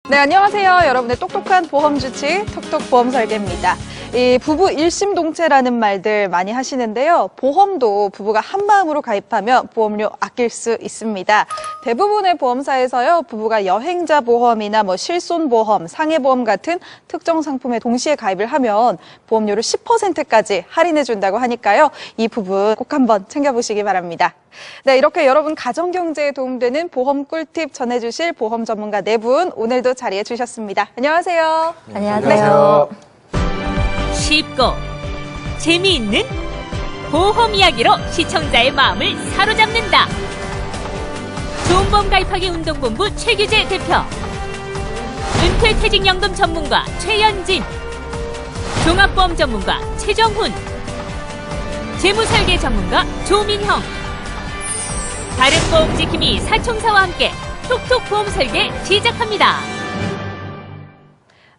네, 안녕하세요. 여러분의 똑똑한 보험 주치 톡톡 보험 설계입니다. 이 부부 일심동체라는 말들 많이 하시는데요. 보험도 부부가 한 마음으로 가입하면 보험료 아낄 수 있습니다. 대부분의 보험사에서요, 부부가 여행자 보험이나 실손보험, 상해보험 같은 특정 상품에 동시에 가입을 하면 보험료를 10%까지 할인해 준다고 하니까요. 이 부분 꼭 한번 챙겨보시기 바랍니다. 네, 이렇게 여러분 가정 경제에 도움되는 보험 꿀팁 전해주실 보험 전문가 네 분 오늘도 자리해 주셨습니다. 안녕하세요. 안녕하세요. 쉽고 재미있는 보험 이야기로 시청자의 마음을 사로잡는다. 좋은 보험 가입하기 운동본부 최규재 대표, 은퇴퇴직연금 전문가 최연진, 종합보험 전문가 최정훈, 재무설계 전문가 조민형, 바른 보험 지킴이 사총사와 함께 톡톡 보험 설계 시작합니다.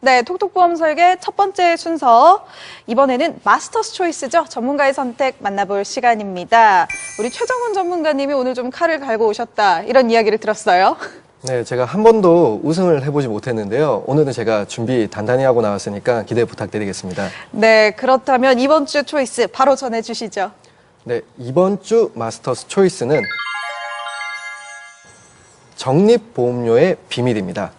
네, 톡톡보험 설계 첫 번째 순서. 이번에는 마스터스 초이스죠. 전문가의 선택 만나볼 시간입니다. 우리 최정훈 전문가님이 오늘 좀 칼을 갈고 오셨다, 이런 이야기를 들었어요. 네, 제가 한 번도 우승을 해보지 못했는데요. 오늘은 제가 준비 단단히 하고 나왔으니까 기대 부탁드리겠습니다. 네, 그렇다면 이번 주 초이스 바로 전해주시죠. 네, 이번 주 마스터스 초이스는 적립보험료의 비밀입니다.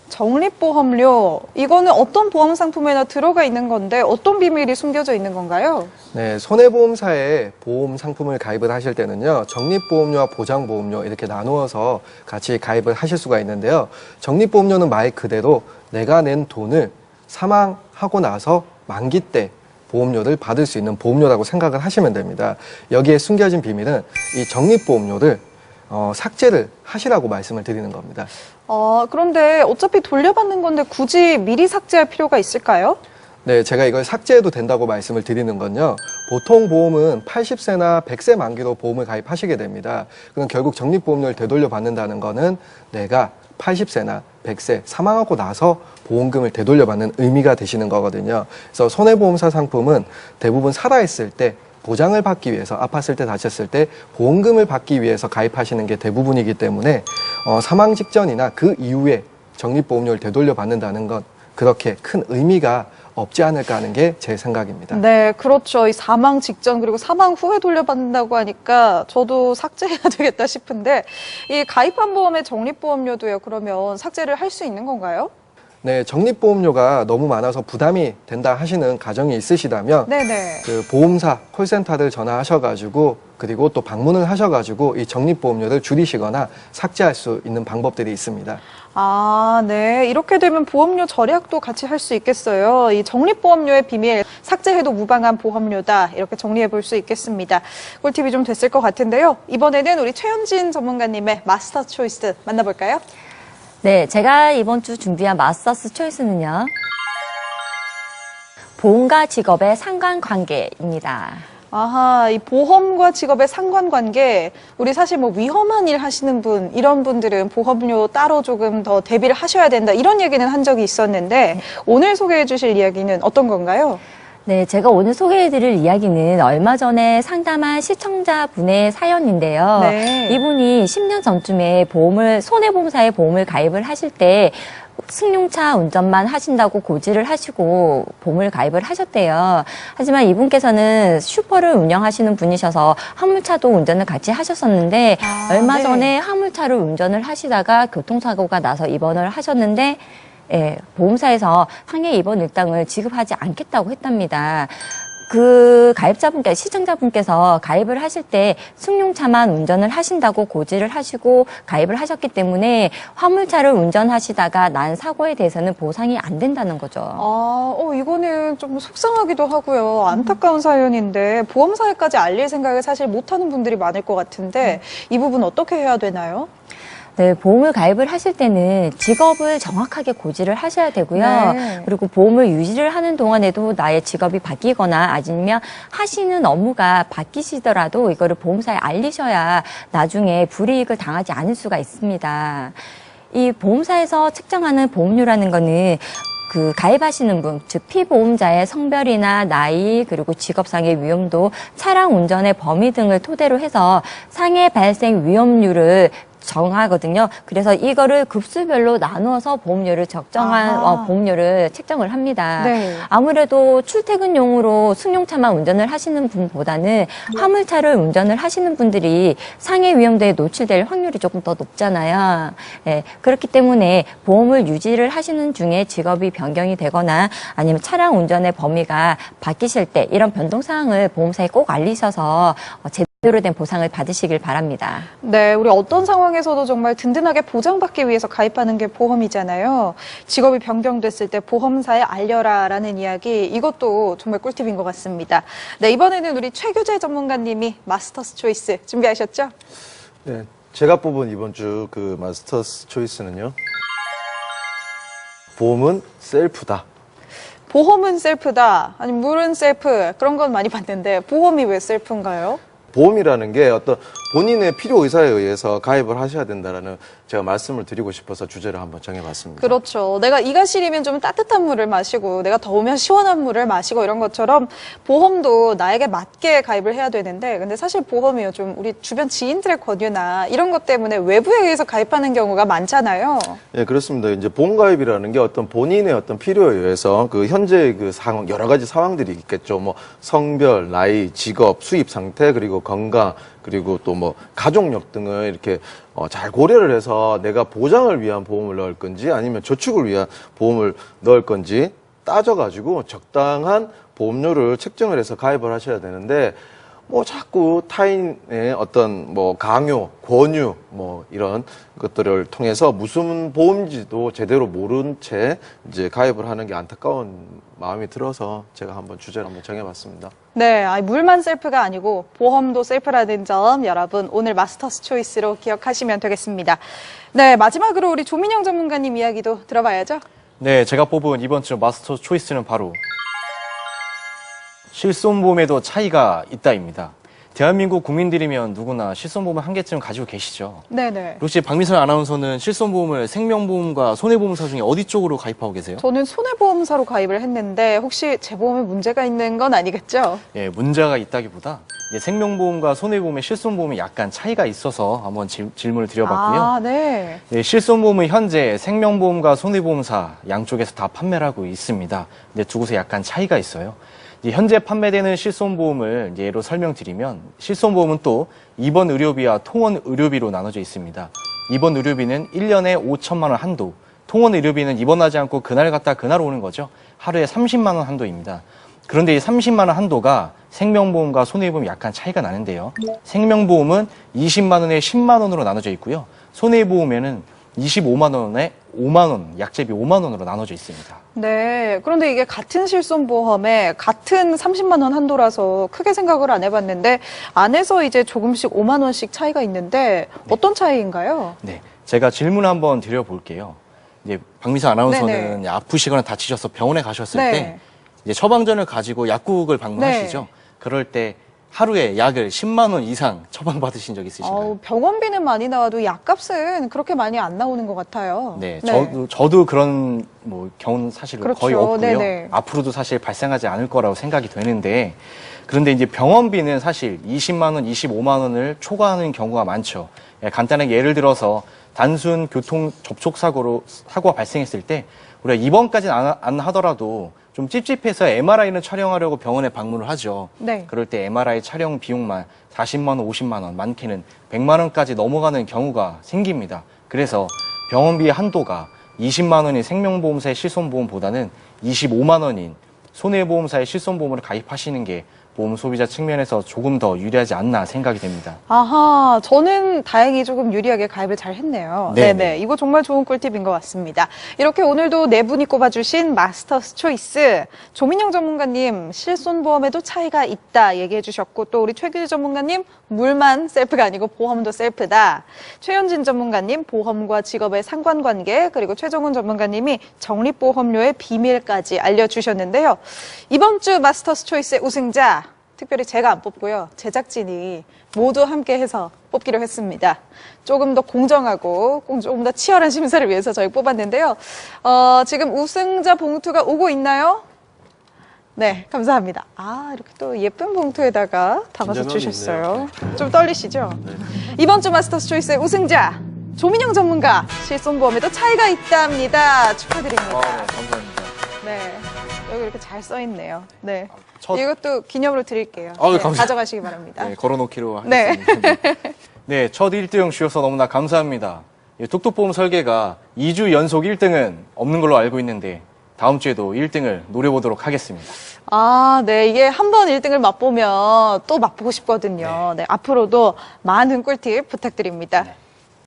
적립보험료, 이거는 어떤 보험 상품에나 들어가 있는 건데 어떤 비밀이 숨겨져 있는 건가요? 네, 손해보험사에 보험 상품을 가입을 하실 때는요, 적립보험료와 보장보험료 이렇게 나누어서 같이 가입을 하실 수가 있는데요. 적립보험료는 말 그대로 내가 낸 돈을 사망하고 나서 만기 때 보험료를 받을 수 있는 보험료라고 생각을 하시면 됩니다. 여기에 숨겨진 비밀은 이 적립보험료를 삭제를 하시라고 말씀을 드리는 겁니다. 그런데 어차피 돌려받는 건데 굳이 미리 삭제할 필요가 있을까요? 네, 제가 이걸 삭제해도 된다고 말씀을 드리는 건요. 보통 보험은 80세나 100세 만기로 보험을 가입하시게 됩니다. 그럼 결국 적립보험료를 되돌려 받는다는 거는 내가 80세나 100세 사망하고 나서 보험금을 되돌려 받는 의미가 되시는 거거든요. 그래서 손해보험사 상품은 대부분 살아있을 때 보장을 받기 위해서, 아팠을 때 다쳤을 때 보험금을 받기 위해서 가입하시는 게 대부분이기 때문에 사망 직전이나 그 이후에 적립보험료를 되돌려 받는다는 건 그렇게 큰 의미가 없지 않을까 하는 게 제 생각입니다. 네, 그렇죠. 이 사망 직전 그리고 사망 후에 돌려받는다고 하니까 저도 삭제해야 되겠다 싶은데, 이 가입한 보험의 적립보험료도요, 그러면 삭제를 할 수 있는 건가요? 네, 적립보험료가 너무 많아서 부담이 된다 하시는 가정이 있으시다면 네네. 그 보험사 콜센터를 전화하셔가지고 그리고 또 방문을 하셔가지고 이 적립보험료를 줄이시거나 삭제할 수 있는 방법들이 있습니다. 네. 이렇게 되면 보험료 절약도 같이 할 수 있겠어요. 이 적립보험료의 비밀, 삭제해도 무방한 보험료다, 이렇게 정리해 볼 수 있겠습니다. 꿀팁이 좀 됐을 것 같은데요. 이번에는 우리 최현진 전문가님의 마스터 초이스 만나볼까요? 네, 제가 이번 주 준비한 마스터스 초이스는요, 보험과 직업의 상관관계입니다. 아하, 이 보험과 직업의 상관관계, 우리 사실 위험한 일 하시는 분, 이런 분들은 보험료 따로 조금 더 대비를 하셔야 된다, 이런 얘기는 한 적이 있었는데, 오늘 소개해 주실 이야기는 어떤 건가요? 네, 제가 오늘 소개해드릴 이야기는 얼마 전에 상담한 시청자분의 사연인데요. 네. 이분이 10년 전쯤에 손해보험사에 보험을 가입을 하실 때 승용차 운전만 하신다고 고지를 하시고 보험을 가입을 하셨대요. 하지만 이분께서는 슈퍼를 운영하시는 분이셔서 화물차도 운전을 같이 하셨었는데, 얼마 네. 전에 화물차를 운전을 하시다가 교통사고가 나서 입원을 하셨는데, 예, 보험사에서 상해 입원 일당을 지급하지 않겠다고 했답니다. 그 시청자분께서 가입을 하실 때 승용차만 운전을 하신다고 고지를 하시고 가입을 하셨기 때문에 화물차를 운전하시다가 난 사고에 대해서는 보상이 안 된다는 거죠. 이거는 좀 속상하기도 하고요. 안타까운 사연인데 보험사에까지 알릴 생각을 사실 못하는 분들이 많을 것 같은데, 이 부분 어떻게 해야 되나요? 네, 보험을 가입을 하실 때는 직업을 정확하게 고지를 하셔야 되고요. 네. 그리고 보험을 유지를 하는 동안에도 나의 직업이 바뀌거나 아니면 하시는 업무가 바뀌시더라도 이거를 보험사에 알리셔야 나중에 불이익을 당하지 않을 수가 있습니다. 이 보험사에서 책정하는 보험료라는 거는 그 가입하시는 분, 즉 피보험자의 성별이나 나이, 그리고 직업상의 위험도, 차량 운전의 범위 등을 토대로 해서 상해 발생 위험률을 정하거든요. 그래서 이거를 급수별로 나누어서 보험료를 적정한 보험료를 책정을 합니다. 네. 아무래도 출퇴근용으로 승용차만 운전을 하시는 분보다는 화물차를 운전을 하시는 분들이 상해 위험도에 노출될 확률이 조금 더 높잖아요. 예, 그렇기 때문에 보험을 유지를 하시는 중에 직업이 변경이 되거나 아니면 차량 운전의 범위가 바뀌실 때 이런 변동 사항을 보험사에 꼭 알리셔서 제대로 된 보상을 받으시길 바랍니다. 네, 우리 어떤 상황에서도 정말 든든하게 보장받기 위해서 가입하는 게 보험이잖아요. 직업이 변경됐을 때 보험사에 알려라라는 이야기, 이것도 정말 꿀팁인 것 같습니다. 네, 이번에는 우리 최규재 전문가님이 마스터스 초이스 준비하셨죠? 네, 제가 뽑은 이번 주 그 마스터스 초이스는요. 보험은 셀프다. 보험은 셀프다, 아니 물은 셀프, 그런 건 많이 봤는데 보험이 왜 셀프인가요? 보험이라는 게 어떤 본인의 필요 의사에 의해서 가입을 하셔야 된다라는 제가 말씀을 드리고 싶어서 주제를 한번 정해봤습니다. 그렇죠. 내가 이가 시리면 좀 따뜻한 물을 마시고 내가 더우면 시원한 물을 마시고 이런 것처럼 보험도 나에게 맞게 가입을 해야 되는데, 근데 사실 보험이요, 좀 우리 주변 지인들의 권유나 이런 것 때문에 외부에 의해서 가입하는 경우가 많잖아요. 예, 그렇습니다. 이제 보험 가입이라는 게 어떤 본인의 어떤 필요에 의해서 그 현재 그 상황, 여러 가지 상황들이 있겠죠. 뭐 성별, 나이, 직업, 수입 상태, 그리고 건강, 그리고 또 뭐 가족력 등을 이렇게 잘 고려를 해서 내가 보장을 위한 보험을 넣을 건지 아니면 저축을 위한 보험을 넣을 건지 따져가지고 적당한 보험료를 책정을 해서 가입을 하셔야 되는데, 뭐 자꾸 타인의 어떤 뭐 강요, 권유 뭐 이런 것들을 통해서 무슨 보험인지도 제대로 모른 채 이제 가입을 하는 게 안타까운 마음이 들어서 제가 한번 주제를 한번 정해봤습니다. 네, 아니, 물만 셀프가 아니고 보험도 셀프라는 점 여러분 오늘 마스터스 초이스로 기억하시면 되겠습니다. 네, 마지막으로 우리 조민영 전문가님 이야기도 들어봐야죠. 네, 제가 뽑은 이번 주 마스터 초이스는 바로 실손보험에도 차이가 있다입니다. 대한민국 국민들이면 누구나 실손보험을 한 개쯤 가지고 계시죠. 네네. 혹시 박미선 아나운서는 실손보험을 생명보험과 손해보험사 중에 어디 쪽으로 가입하고 계세요? 저는 손해보험사로 가입을 했는데 혹시 제 보험에 문제가 있는 건 아니겠죠? 예, 문제가 있다기보다 이제 생명보험과 손해보험의 실손보험이 약간 차이가 있어서 한번 질문을 드려봤고요. 아, 네. 예, 실손보험은 현재 생명보험과 손해보험사 양쪽에서 다 판매를 하고 있습니다. 근데 두 곳에 약간 차이가 있어요. 현재 판매되는 실손보험을 예로 설명드리면, 실손보험은 또 입원 의료비와 통원 의료비로 나눠져 있습니다. 입원 의료비는 1년에 5천만 원 한도, 통원 의료비는 입원하지 않고 그날 갔다 그날 오는 거죠. 하루에 30만 원 한도입니다. 그런데 이 30만 원 한도가 생명보험과 손해보험이 약간 차이가 나는데요. 생명보험은 20만 원에 10만 원으로 나눠져 있고요. 손해보험에는 25만 원에 5만 원, 약제비 5만 원으로 나눠져 있습니다. 네. 그런데 이게 같은 실손보험에 같은 30만 원 한도라서 크게 생각을 안 해봤는데 안에서 이제 조금씩 5만 원씩 차이가 있는데 어떤 차이인가요? 네. 제가 질문 한번 드려볼게요. 이제 박미선 아나운서는 네네. 아프시거나 다치셔서 병원에 가셨을 네. 때 이제 처방전을 가지고 약국을 방문하시죠. 네. 그럴 때 하루에 약을 10만 원 이상 처방받으신 적 있으신가요? 병원비는 많이 나와도 약값은 그렇게 많이 안 나오는 것 같아요. 네, 저도 그런 뭐 경우는 사실 그렇죠. 거의 없고요. 네네. 앞으로도 사실 발생하지 않을 거라고 생각이 되는데, 그런데 이제 병원비는 사실 20만 원, 25만 원을 초과하는 경우가 많죠. 예, 간단하게 예를 들어서 단순 교통 접촉 사고가 발생했을 때 우리가 입원까지는 안 하더라도 좀 찝찝해서 MRI는 촬영하려고 병원에 방문을 하죠. 네. 그럴 때 MRI 촬영 비용만 40만 원, 50만 원, 많게는 100만 원까지 넘어가는 경우가 생깁니다. 그래서 병원비의 한도가 20만 원인 생명보험사의 실손보험보다는 25만 원인 손해보험사의 실손보험을 가입하시는 게 보험 소비자 측면에서 조금 더 유리하지 않나 생각이 됩니다. 아하, 저는 다행히 조금 유리하게 가입을 잘 했네요. 네네. 이거 정말 좋은 꿀팁인 것 같습니다. 이렇게 오늘도 네 분이 꼽아주신 마스터스 초이스. 조민영 전문가님, 실손보험에도 차이가 있다 얘기해 주셨고, 또 우리 최규재 전문가님, 물만 셀프가 아니고 보험도 셀프다. 최현진 전문가님, 보험과 직업의 상관관계, 그리고 최정훈 전문가님이 적립보험료의 비밀까지 알려주셨는데요. 이번 주 마스터스 초이스의 우승자, 특별히 제가 안 뽑고요. 제작진이 모두 함께 해서 뽑기로 했습니다. 조금 더 공정하고 조금 더 치열한 심사를 위해서 저희 뽑았는데요. 지금 우승자 봉투가 오고 있나요? 네, 감사합니다. 아, 이렇게 또 예쁜 봉투에다가 담아서 긴장감이 주셨어요. 있네요. 좀 떨리시죠? 네. 이번 주 마스터스 초이스의 우승자 조민영 전문가, 실손보험에도 차이가 있답니다. 축하드립니다. 감사합니다. 네. 여기 이렇게 잘 써있네요. 네. 첫- 이것도 기념으로 드릴게요. 아유, 네, 감사합니다. 가져가시기 바랍니다. 네, 걸어놓기로 네. 하겠습니다. 네, 첫 1등 주셔서 너무나 감사합니다. 톡톡보험 설계가 2주 연속 1등은 없는 걸로 알고 있는데 다음 주에도 1등을 노려보도록 하겠습니다. 아, 네. 이게 한 번 1등을 맛보면 또 맛보고 싶거든요. 네. 앞으로도 많은 꿀팁 부탁드립니다.